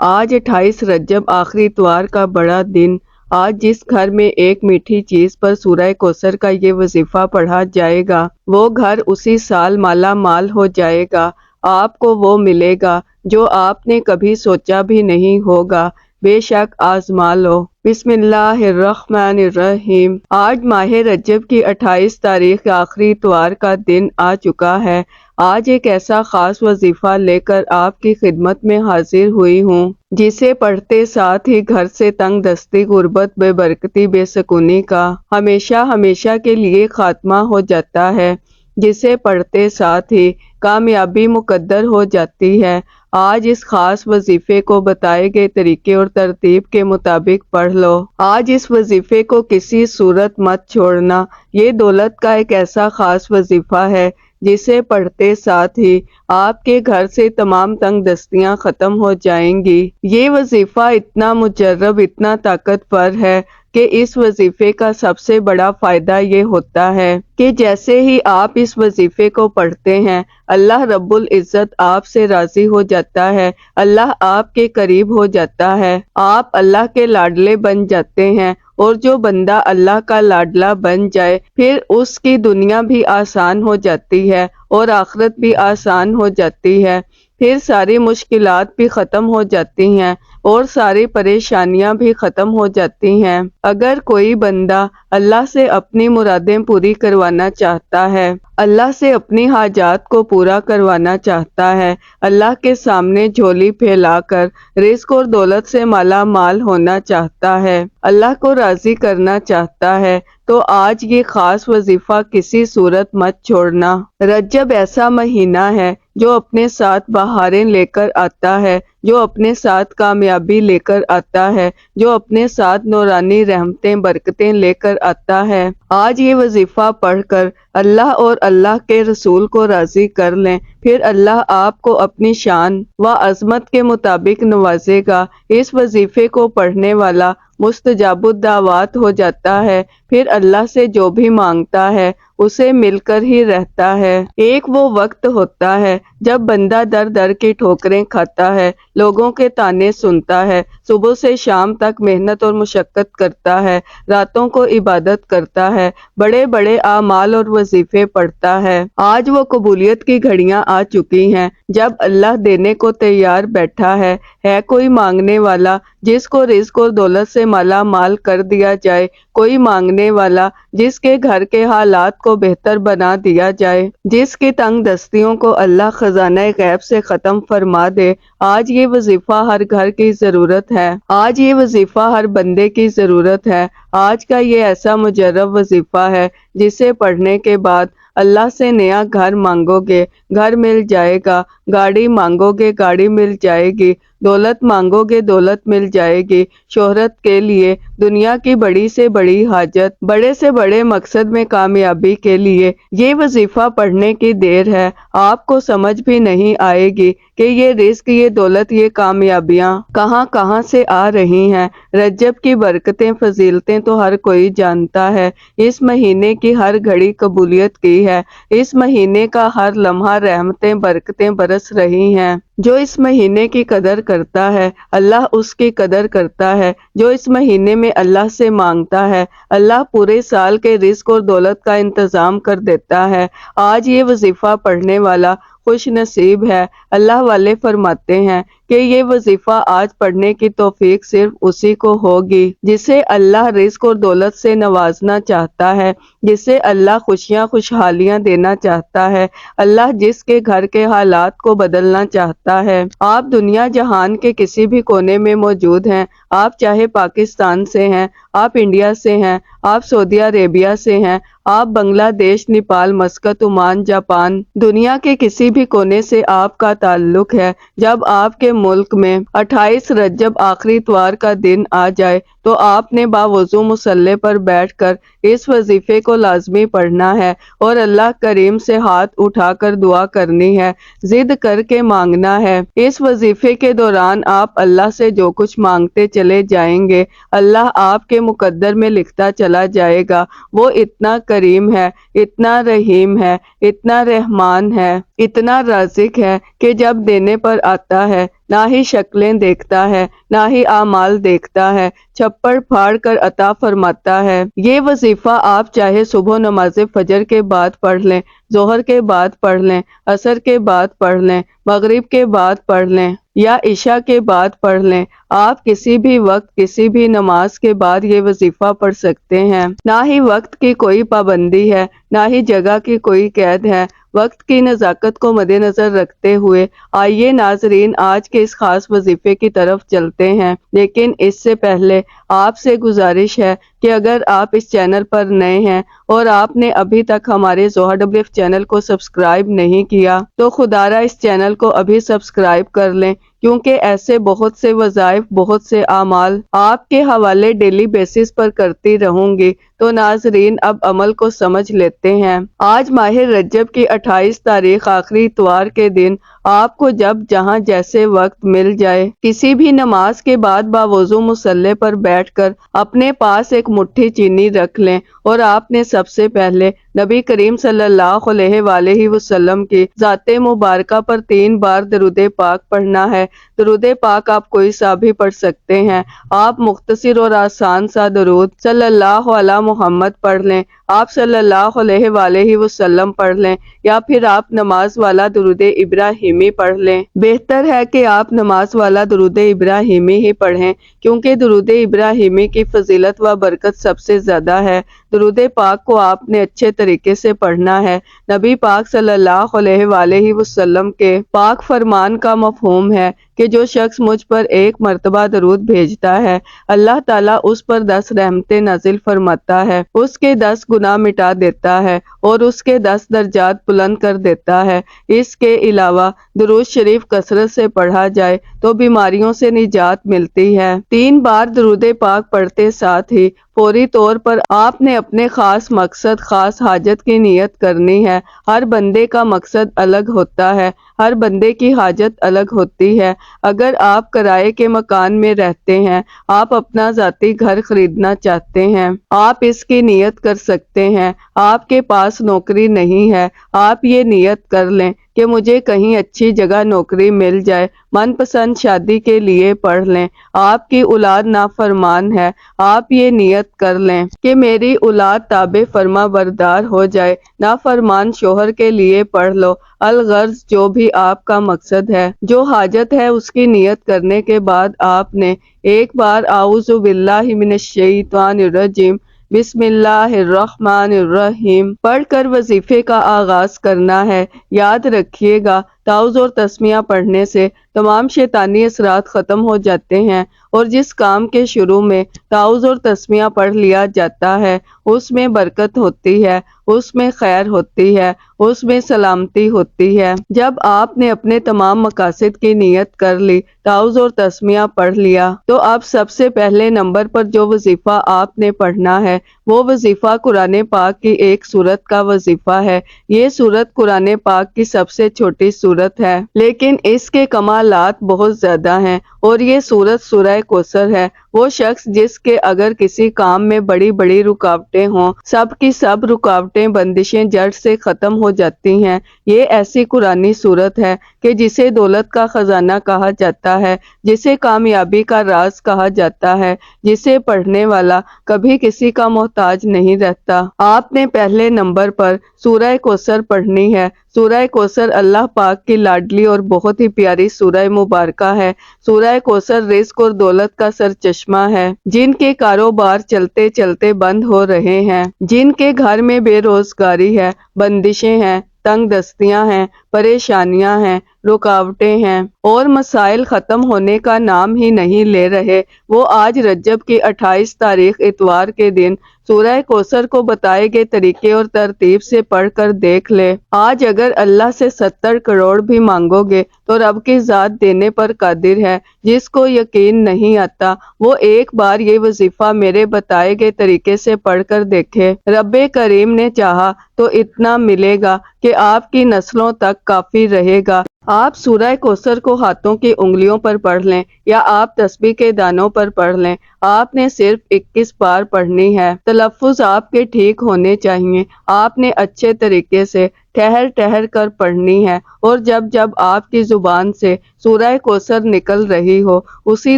آج 28 رجب آخری اتوار کا بڑا دن۔ آج جس گھر میں ایک میٹھی چیز پر سورہ کوثر کا یہ وظیفہ پڑھا جائے گا وہ گھر اسی سال مالا مال ہو جائے گا۔ آپ کو وہ ملے گا جو آپ نے کبھی سوچا بھی نہیں ہوگا۔ بے شک آزما لو۔ بسم اللہ الرحمن الرحیم۔ آج ماہ رجب کی 28 تاریخ آخری اتوار کا دن آ چکا ہے۔ آج ایک ایسا خاص وظیفہ لے کر آپ کی خدمت میں حاضر ہوئی ہوں جسے پڑھتے ساتھ ہی گھر سے تنگ دستی، غربت، بے برکتی، بے سکونی کا ہمیشہ ہمیشہ کے لیے خاتمہ ہو جاتا ہے، جسے پڑھتے ساتھ ہی کامیابی مقدر ہو جاتی ہے۔ آج اس خاص وظیفے کو بتائے گئے طریقے اور ترتیب کے مطابق پڑھ لو۔ آج اس وظیفے کو کسی صورت مت چھوڑنا۔ یہ دولت کا ایک ایسا خاص وظیفہ ہے جسے پڑھتے ساتھ ہی آپ کے گھر سے تمام تنگ دستیاں ختم ہو جائیں گی۔ یہ وظیفہ اتنا مجرب، اتنا طاقتور ہے کہ اس وظیفے کا سب سے بڑا فائدہ یہ ہوتا ہے کہ جیسے ہی آپ اس وظیفے کو پڑھتے ہیں اللہ رب العزت آپ سے راضی ہو جاتا ہے، اللہ آپ کے قریب ہو جاتا ہے، آپ اللہ کے لاڈلے بن جاتے ہیں۔ اور جو بندہ اللہ کا لاڈلا بن جائے پھر اس کی دنیا بھی آسان ہو جاتی ہے اور آخرت بھی آسان ہو جاتی ہے، پھر ساری مشکلات بھی ختم ہو جاتی ہیں اور ساری پریشانیاں بھی ختم ہو جاتی ہیں۔ اگر کوئی بندہ اللہ سے اپنی مرادیں پوری کروانا چاہتا ہے، اللہ سے اپنی حاجات کو پورا کروانا چاہتا ہے، اللہ کے سامنے جھولی پھیلا کر رزق اور دولت سے مالا مال ہونا چاہتا ہے، اللہ کو راضی کرنا چاہتا ہے، تو آج یہ خاص وظیفہ کسی صورت مت چھوڑنا۔ رجب ایسا مہینہ ہے جو اپنے ساتھ بہاریں لے کر آتا ہے، جو اپنے ساتھ کامیابی لے کر آتا ہے، جو اپنے ساتھ نورانی رحمتیں برکتیں لے کر آتا ہے۔ آج یہ وظیفہ پڑھ کر اللہ اور اللہ کے رسول کو راضی کر لیں، پھر اللہ آپ کو اپنی شان و عظمت کے مطابق نوازے گا۔ اس وظیفے کو پڑھنے والا مستجاب الدعوات ہو جاتا ہے، پھر اللہ سے جو بھی مانگتا ہے اسے مل کر ہی رہتا ہے۔ ایک وہ وقت ہوتا ہے جب بندہ در در کی ٹھوکریں کھاتا ہے، لوگوں کے طعنے سنتا ہے، صبح سے شام تک محنت اور مشقت کرتا ہے، راتوں کو عبادت کرتا ہے، بڑے بڑے اعمال اور وظیفے پڑھتا ہے۔ آج وہ قبولیت کی گھڑیاں آ چکی ہیں جب اللہ دینے کو تیار بیٹھا ہے کوئی مانگنے والا جس کو رزق اور دولت سے مالا مال کر دیا جائے، کوئی مانگنے والا جس کے گھر کے حالات کو بہتر بنا دیا جائے، جس کی تنگ دستیوں کو اللہ خزانہ غیب سے ختم فرما دے۔ آج یہ وظیفہ ہر گھر کی ضرورت ہے، آج یہ وظیفہ ہر بندے کی ضرورت ہے۔ آج کا یہ ایسا مجرب وظیفہ ہے جسے پڑھنے کے بعد اللہ سے نیا گھر مانگو گے گھر مل جائے گا، گاڑی مانگو گے گاڑی مل جائے گی، دولت مانگو گے دولت مل جائے گی، شہرت کے لیے، دنیا کی بڑی سے بڑی حاجت، بڑے سے بڑے مقصد میں کامیابی کے لیے یہ وظیفہ پڑھنے کی دیر ہے۔ آپ کو سمجھ بھی نہیں آئے گی کہ یہ رزق، یہ دولت، یہ کامیابیاں کہاں کہاں سے آ رہی ہیں۔ رجب کی برکتیں، فضیلتیں تو ہر کوئی جانتا ہے۔ اس مہینے کی ہر گھڑی قبولیت کی ہے، اس مہینے کا ہر لمحہ رحمتیں برکتیں برس رہی ہیں۔ جو اس مہینے کی قدر کرتا ہے اللہ اس کی قدر کرتا ہے، جو اس مہینے میں اللہ سے مانگتا ہے اللہ پورے سال کے رزق اور دولت کا انتظام کر دیتا ہے۔ آج یہ وظیفہ پڑھنے والا خوش نصیب ہے۔ اللہ والے فرماتے ہیں کہ یہ وظیفہ آج پڑھنے کی توفیق صرف اسی کو ہوگی جسے اللہ رزق اور دولت سے نوازنا چاہتا ہے، جسے اللہ خوشیاں خوشحالیاں دینا چاہتا ہے، اللہ جس کے گھر کے حالات کو بدلنا چاہتا ہے۔ آپ دنیا جہان کے کسی بھی کونے میں موجود ہیں، آپ چاہے پاکستان سے ہیں، آپ انڈیا سے ہیں، آپ سعودی عربیہ سے ہیں، آپ بنگلہ دیش، نیپال، مسقط، عمان، جاپان، دنیا کے کسی بھی کونے سے آپ کا تعلق ہے، جب آپ کے ملک میں 28 رجب آخری اتوار کا دن آ جائے تو آپ نے باوضو مصلی پر بیٹھ کر اس وظیفے کو لازمی پڑھنا ہے اور اللہ کریم سے ہاتھ اٹھا کر دعا کرنی ہے، ضد کر کے مانگنا ہے۔ اس وظیفے کے دوران آپ اللہ سے جو کچھ مانگتے چلے جائیں گے اللہ آپ کے مقدر میں لکھتا چلا جائے گا۔ وہ اتنا کریم ہے، اتنا رحیم ہے، اتنا رحمان ہے، اتنا رازق ہے کہ جب دینے پر آتا ہے نہ ہی شکلیں دیکھتا ہے نہ ہی اعمال دیکھتا ہے، چھپڑ پھاڑ کر عطا فرماتا ہے۔ یہ وظیفہ آپ چاہے صبح نماز فجر کے بعد پڑھ لیں، ظہر کے بعد پڑھ لیں، عصر کے بعد پڑھ لیں، مغرب کے بعد پڑھ لیں یا عشاء کے بعد پڑھ لیں، آپ کسی بھی وقت کسی بھی نماز کے بعد یہ وظیفہ پڑھ سکتے ہیں۔ نہ ہی وقت کی کوئی پابندی ہے، نہ ہی جگہ کی کوئی قید ہے۔ وقت کی نزاکت کو مد نظر رکھتے ہوئے آئیے ناظرین آج کے اس خاص وظیفے کی طرف چلتے ہیں، لیکن اس سے پہلے آپ سے گزارش ہے کہ اگر آپ اس چینل پر نئے ہیں اور آپ نے ابھی تک ہمارے ظہر WF چینل کو سبسکرائب نہیں کیا تو خدارا اس چینل کو ابھی سبسکرائب کر لیں، کیونکہ ایسے بہت سے وظائف بہت سے اعمال آپ کے حوالے ڈیلی بیسس پر کرتی رہوں گی۔ تو ناظرین اب عمل کو سمجھ لیتے ہیں۔ آج ماہ رجب کی 28 تاریخ آخری اتوار کے دن آپ کو جب جہاں جیسے وقت مل جائے کسی بھی نماز کے بعد باوضو مصلی پر بیٹھ کر اپنے پاس ایک مٹھی چینی رکھ لیں اور آپ نے سب سے پہلے نبی کریم صلی اللہ علیہ وآلہ وسلم کی ذات مبارکہ پر 3 بار درود پاک پڑھنا ہے۔ درود پاک آپ کوئی سا بھی پڑھ سکتے ہیں۔ آپ مختصر اور آسان سا درود صلی اللہ علی محمد پڑھ لیں، آپ صلی اللہ علیہ وآلہ وسلم پڑھ لیں یا پھر آپ نماز والا درود ابراہیمی پڑھ لیں۔ بہتر ہے کہ آپ نماز والا درود ابراہیمی ہی پڑھیں، کیونکہ درود ابراہیمی کی فضیلت و برکت سب سے زیادہ ہے۔ درود پاک کو آپ نے اچھے طریقے سے پڑھنا ہے۔ نبی پاک صلی اللہ علیہ وآلہ وسلم کے پاک فرمان کا مفہوم ہے کہ جو شخص مجھ پر 1 مرتبہ درود بھیجتا ہے اللہ تعالیٰ اس پر 10 رحمتیں نازل فرماتا ہے، اس کے 10 گناہ مٹا دیتا ہے اور اس کے 10 درجات بلند کر دیتا ہے۔ اس کے علاوہ درود شریف کثرت سے پڑھا جائے تو بیماریوں سے نجات ملتی ہے۔ 3 بار درود پاک پڑھتے ساتھ ہی فوری طور پر آپ نے اپنے خاص مقصد خاص حاجت کی نیت کرنی ہے۔ ہر بندے کا مقصد الگ ہوتا ہے، ہر بندے کی حاجت الگ ہوتی ہے۔ اگر آپ کرائے کے مکان میں رہتے ہیں، آپ اپنا ذاتی گھر خریدنا چاہتے ہیں، آپ اس کی نیت کر سکتے ہیں۔ آپ کے پاس نوکری نہیں ہے، آپ یہ نیت کر لیں کہ مجھے کہیں اچھی جگہ نوکری مل جائے، من پسند شادی کے لیے پڑھ لیں۔ آپ کی اولاد نافرمان ہے، آپ یہ نیت کر لیں کہ میری اولاد تابع فرما بردار ہو جائے، نافرمان شوہر کے لیے پڑھ لو۔ الغرض جو بھی آپ کا مقصد ہے، جو حاجت ہے، اس کی نیت کرنے کے بعد آپ نے 1 بار اعوذ باللہ من الشیطان الرجیم بسم اللہ الرحمن الرحیم پڑھ کر وظیفے کا آغاز کرنا ہے۔ یاد رکھیے گا تعوذ اور تسمیہ پڑھنے سے تمام شیطانی اثرات ختم ہو جاتے ہیں، اور جس کام کے شروع میں تعوذ اور تسمیہ پڑھ لیا جاتا ہے اس میں برکت ہوتی ہے، اس میں خیر ہوتی ہے، اس میں سلامتی ہوتی ہے۔ جب آپ نے اپنے تمام مقاصد کی نیت کر لی، تعوذ اور تسمیہ پڑھ لیا، تو اب سب سے پہلے نمبر پر جو وظیفہ آپ نے پڑھنا ہے وہ وظیفہ قرآن پاک کی ایک سورت کا وظیفہ ہے۔ یہ سورت قرآن پاک کی سب سے چھوٹی سورت ہے، لیکن اس کے کمالات بہت زیادہ ہیں، اور یہ سورت سورہ کوثر ہے۔ وہ شخص جس کے اگر کسی کام میں بڑی بڑی رکاوٹیں ہوں، سب کی سب رکاوٹیں بندشیں جڑ سے ختم ہو جاتی ہیں۔ یہ ایسی قرآنی سورت ہے کہ جسے دولت کا خزانہ کہا جاتا ہے، جسے کامیابی کا راز کہا جاتا ہے، جسے پڑھنے والا کبھی کسی کا محتاج نہیں رہتا۔ آپ نے پہلے نمبر پر سورہ کوثر پڑھنی ہے۔ سورہ کوثر اللہ پاک کی لاڈلی اور بہت ہی پیاری سورہ مبارکہ ہے۔ سورہ کوثر رزق اور دولت کا سرچشمہ ہے۔ جن کے کاروبار چلتے چلتے بند ہو رہے ہیں، جن کے گھر میں بے روزگاری ہے، بندشیں ہیں، تنگ دستیاں ہیں، پریشانیاں ہیں، رکاوٹیں ہیں اور مسائل ختم ہونے کا نام ہی نہیں لے رہے، وہ آج رجب کی 28 تاریخ اتوار کے دن سورہ کوثر کو بتائے گئے طریقے اور ترتیب سے پڑھ کر دیکھ لے۔ آج اگر اللہ سے 70 کروڑ بھی مانگو گے تو رب کی ذات دینے پر قادر ہے۔ جس کو یقین نہیں آتا وہ ایک بار یہ وظیفہ میرے بتائے گئے طریقے سے پڑھ کر دیکھے، رب کریم نے چاہا تو اتنا ملے گا کہ آپ کی نسلوں تک کافی رہے گا۔ آپ سورہ کوثر کو ہاتھوں کی انگلیوں پر پڑھ لیں یا آپ تسبیح کے دانوں پر پڑھ لیں، آپ نے صرف 21 بار پڑھنی ہے۔ تلفظ آپ کے ٹھیک ہونے چاہیے، آپ نے اچھے طریقے سے ٹھہر ٹھہر کر پڑھنی ہے، اور جب جب آپ کی زبان سے سورہ کوثر نکل رہی ہو اسی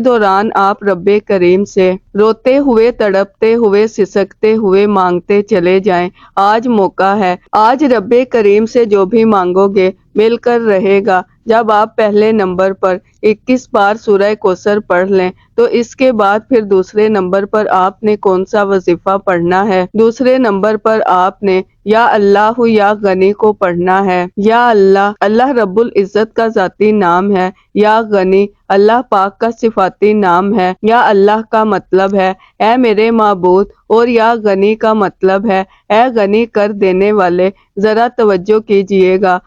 دوران آپ رب کریم سے روتے ہوئے، تڑپتے ہوئے، سسکتے ہوئے مانگتے چلے جائیں۔ آج موقع ہے، آج رب کریم سے جو بھی مانگو گے مل کر رہے گا۔ جب آپ پہلے نمبر پر 21 بار سورہ کوثر پڑھ لیں تو اس کے بعد پھر دوسرے نمبر پر آپ نے کون سا وظیفہ پڑھنا ہے؟ دوسرے نمبر پر آپ نے یا اللہ یا غنی کو پڑھنا ہے۔ یا اللہ، اللہ رب العزت کا ذاتی نام ہے۔ یا غنی، اللہ پاک کا صفاتی نام ہے۔ یا اللہ کا مطلب ہے اے میرے معبود، اور یا غنی کا مطلب ہے اے غنی کر دینے والے۔ ذرا توجہ کیجئے گا،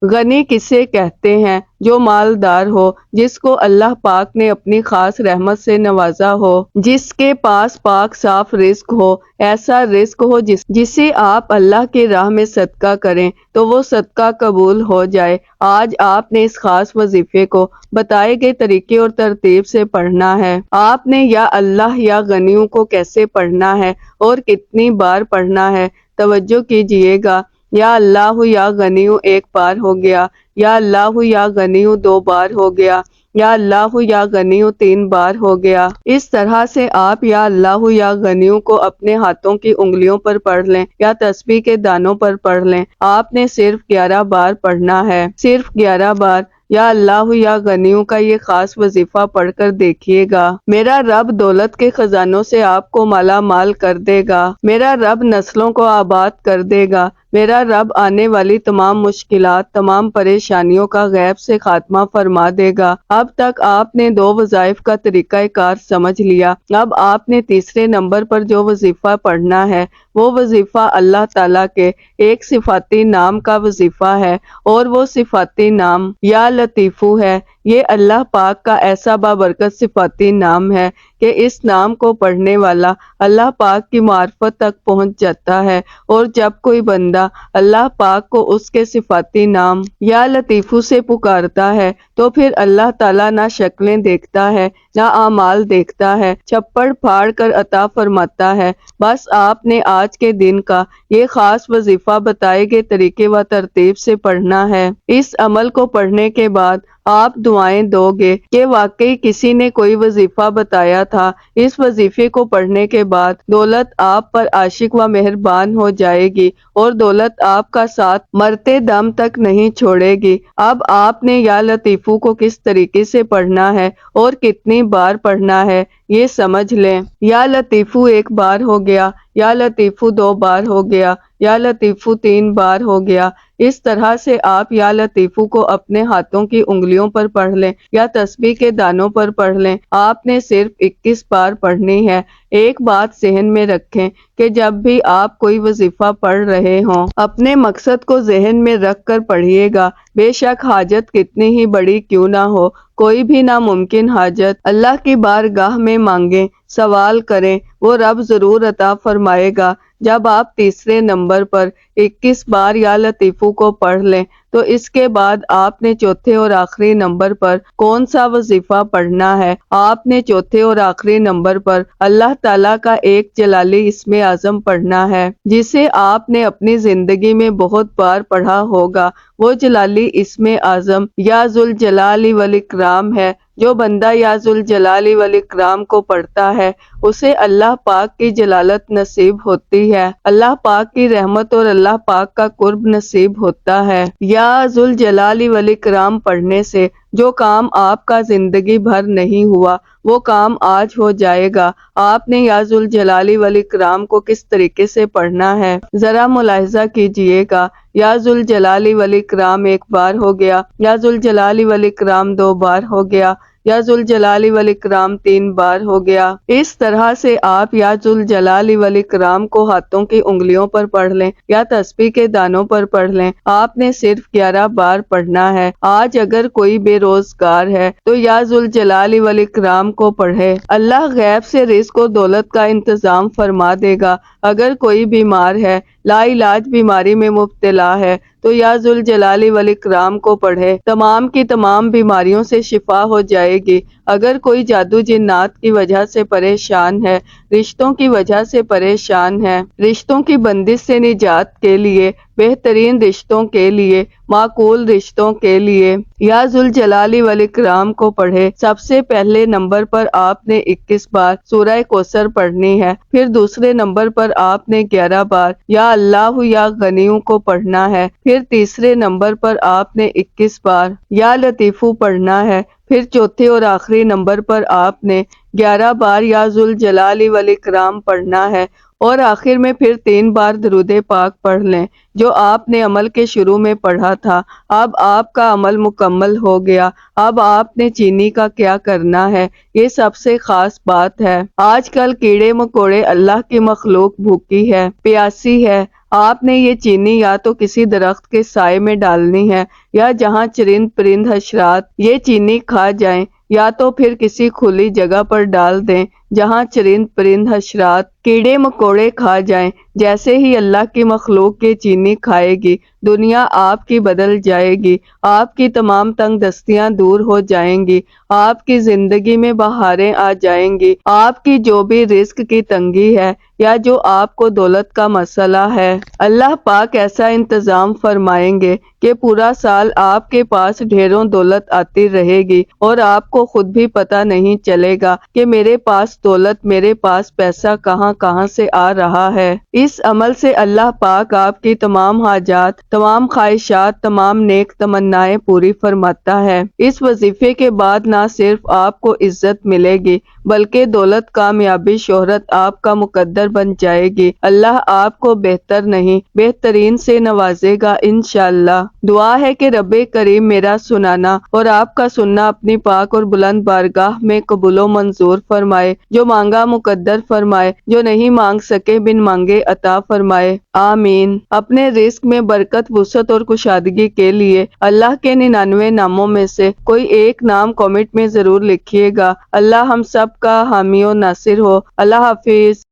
غنی کسے کہتے ہیں؟ جو مالدار ہو، جس کو اللہ پاک نے اپنی خاص رحمت سے نوازا ہو، جس کے پاس پاک صاف رزق ہو، ایسا رزق ہو جسے آپ اللہ کی راہ میں صدقہ کریں تو وہ صدقہ قبول ہو جائے۔ آج آپ نے اس خاص وظیفے کو بتائے گئے طریقے اور ترتیب سے پڑھنا ہے۔ آپ نے یا اللہ یا غنیوں کو کیسے پڑھنا ہے اور کتنی بار پڑھنا ہے؟ توجہ کیجئے گا۔ یا اللہ یا غنیوں 1 بار ہو گیا، یا اللہ یا غنیوں 2 بار ہو گیا، یا اللہ یا غنیوں 3 بار ہو گیا۔ اس طرح سے آپ یا اللہ یا غنیوں کو اپنے ہاتھوں کی انگلیوں پر پڑھ لیں یا تسبیح کے دانوں پر پڑھ لیں۔ آپ نے صرف 11 بار پڑھنا ہے، صرف 11 بار۔ یا اللہ یا غنیوں کا یہ خاص وظیفہ پڑھ کر دیکھیے گا، میرا رب دولت کے خزانوں سے آپ کو مالا مال کر دے گا، میرا رب نسلوں کو آباد کر دے گا، میرا رب آنے والی تمام مشکلات، تمام پریشانیوں کا غیب سے خاتمہ فرما دے گا۔ اب تک آپ نے 2 وظائف کا طریقہ کار سمجھ لیا، اب آپ نے تیسرے نمبر پر جو وظیفہ پڑھنا ہے وہ وظیفہ اللہ تعالیٰ کے ایک صفاتی نام کا وظیفہ ہے، اور وہ صفاتی نام یا لطیفو ہے۔ یہ اللہ پاک کا ایسا بابرکت صفاتی نام ہے کہ اس نام کو پڑھنے والا اللہ پاک کی معرفت تک پہنچ جاتا ہے، اور جب کوئی بندہ اللہ پاک کو اس کے صفاتی نام یا لطیفو سے پکارتا ہے تو پھر اللہ تعالیٰ نہ شکلیں دیکھتا ہے نہ اعمال دیکھتا ہے، چھپڑ پھاڑ کر عطا فرماتا ہے۔ بس آپ نے آج کے دن کا یہ خاص وظیفہ بتائے گئے طریقے و ترتیب سے پڑھنا ہے۔ اس عمل کو پڑھنے کے بعد آپ دعائیں دو گے کہ واقعی کسی نے کوئی وظیفہ بتایا تھا۔ اس وظیفے کو پڑھنے کے بعد دولت آپ پر عاشق و مہربان ہو جائے گی، اور دولت آپ کا ساتھ مرتے دم تک نہیں چھوڑے گی۔ اب آپ نے یا لطیفو کو کس طریقے سے پڑھنا ہے اور کتنی بار پڑھنا ہے یہ سمجھ لیں۔ یا لطیفو 1 بار ہو گیا، یا لطیفو 2 بار ہو گیا، یا لطیفو 3 بار ہو گیا۔ اس طرح سے آپ یا لطیفو کو اپنے ہاتھوں کی انگلیوں پر پڑھ لیں یا تسبیح کے دانوں پر پڑھ لیں۔ آپ نے صرف 21 بار پڑھنی ہے۔ ایک بات ذہن میں رکھیں کہ جب بھی آپ کوئی وظیفہ پڑھ رہے ہوں اپنے مقصد کو ذہن میں رکھ کر پڑھیے گا، بے شک حاجت کتنی ہی بڑی کیوں نہ ہو، کوئی بھی ناممکن حاجت اللہ کی بارگاہ میں مانگیں، سوال کریں، وہ رب ضرور عطا فرمائے گا۔ جب آپ تیسرے نمبر پر 21 بار یا لطیفو کو پڑھ لیں تو اس کے بعد آپ نے چوتھے اور آخری نمبر پر کون سا وظیفہ پڑھنا ہے؟ آپ نے چوتھے اور آخری نمبر پر اللہ تعالیٰ کا ایک جلالی اسم اعظم پڑھنا ہے، جسے آپ نے اپنی زندگی میں بہت بار پڑھا ہوگا۔ وہ جلالی اسم اعظم یا ذوالجلال والاکرام ہے۔ جو بندہ یا ذوالجلال والاکرام کو پڑھتا ہے اسے اللہ پاک کی جلالت نصیب ہوتی ہے، اللہ پاک کی رحمت اور اللہ پاک کا قرب نصیب ہوتا ہے۔ یا ذوالجلال والاکرام پڑھنے سے جو کام آپ کا زندگی بھر نہیں ہوا وہ کام آج ہو جائے گا۔ آپ نے یا ذوالجلال والاکرام کو کس طریقے سے پڑھنا ہے ذرا ملاحظہ کیجئے گا۔ یا ذوالجلال والاکرام 1 بار ہو گیا، یا ذوالجلال والاکرام 2 بار ہو گیا، یا ذوالجلال والاکرام 3 بار ہو گیا۔ اس طرح سے آپ یا ذوالجلال والاکرام کو ہاتھوں کی انگلیوں پر پڑھ لیں یا تسبیح کے دانوں پر پڑھ لیں۔ آپ نے صرف 11 بار پڑھنا ہے۔ آج اگر کوئی بے روزگار ہے تو یا ذوالجلال والاکرام کو پڑھے، اللہ غیب سے رزق و دولت کا انتظام فرما دے گا۔ اگر کوئی بیمار ہے لا علاج بیماری میں مبتلا ہے تو یا ذوالجلال والاکرام کو پڑھے، تمام کی تمام بیماریوں سے شفا ہو جائے گی۔ اگر کوئی جادو جنات کی وجہ سے پریشان ہے، رشتوں کی وجہ سے پریشان ہے، رشتوں کی بندش سے نجات کے لیے، بہترین رشتوں کے لیے، معقول رشتوں کے لیے یا ذوالجلال والاکرام کو پڑھے۔ سب سے پہلے نمبر پر آپ نے 21 بار سورہ کوثر پڑھنی ہے، پھر دوسرے نمبر پر آپ نے 11 بار یا اللہ یا غنیوں کو پڑھنا ہے، پھر تیسرے نمبر پر آپ نے 21 بار یا لطیفو پڑھنا ہے، پھر چوتھے اور آخری نمبر پر آپ نے 11 بار یا ذوالجلال والاکرام پڑھنا ہے، اور آخر میں پھر 3 بار درود پاک پڑھ لیں جو آپ نے عمل کے شروع میں پڑھا تھا۔ اب آپ کا عمل مکمل ہو گیا۔ اب آپ نے چینی کا کیا کرنا ہے، یہ سب سے خاص بات ہے۔ آج کل کیڑے مکوڑے، اللہ کی مخلوق بھوکی ہے، پیاسی ہے۔ آپ نے یہ چینی یا تو کسی درخت کے سائے میں ڈالنی ہے یا جہاں چرند پرند حشرات یہ چینی کھا جائیں، یا تو پھر کسی کھلی جگہ پر ڈال دیں جہاں چرند پرند حشرات کیڑے مکوڑے کھا جائیں۔ جیسے ہی اللہ کی مخلوق یہ چینی کھائے گی، دنیا آپ کی بدل جائے گی، آپ کی تمام تنگ دستیاں دور ہو جائیں گی، آپ کی زندگی میں بہاریں آ جائیں گی۔ آپ کی جو بھی رزق کی تنگی ہے یا جو آپ کو دولت کا مسئلہ ہے، اللہ پاک ایسا انتظام فرمائیں گے کہ پورا سال آپ کے پاس ڈھیروں دولت آتی رہے گی اور آپ کو خود بھی پتہ نہیں چلے گا کہ میرے پاس دولت، میرے پاس پیسہ کہاں کہاں سے آ رہا ہے۔ اس عمل سے اللہ پاک آپ کی تمام حاجات، تمام خواہشات، تمام نیک تمنائیں پوری فرماتا ہے۔ اس وظیفے کے بعد نہ صرف آپ کو عزت ملے گی بلکہ دولت، کامیابی، شہرت آپ کا مقدر بن جائے گی۔ اللہ آپ کو بہتر نہیں بہترین سے نوازے گا انشاءاللہ۔ دعا ہے کہ رب کریم میرا سنانا اور آپ کا سننا اپنی پاک اور بلند بارگاہ میں قبول و منظور فرمائے، جو مانگا مقدر فرمائے، جو نہیں مانگ سکے بن مانگے عطا فرمائے، آمین۔ اپنے رزق میں برکت، وسعت اور کشادگی کے لیے اللہ کے 99 ناموں میں سے کوئی ایک نام کامنٹ میں ضرور لکھیے گا۔ اللہ ہم سب کا حامی و ناصر ہو۔ اللہ حافظ۔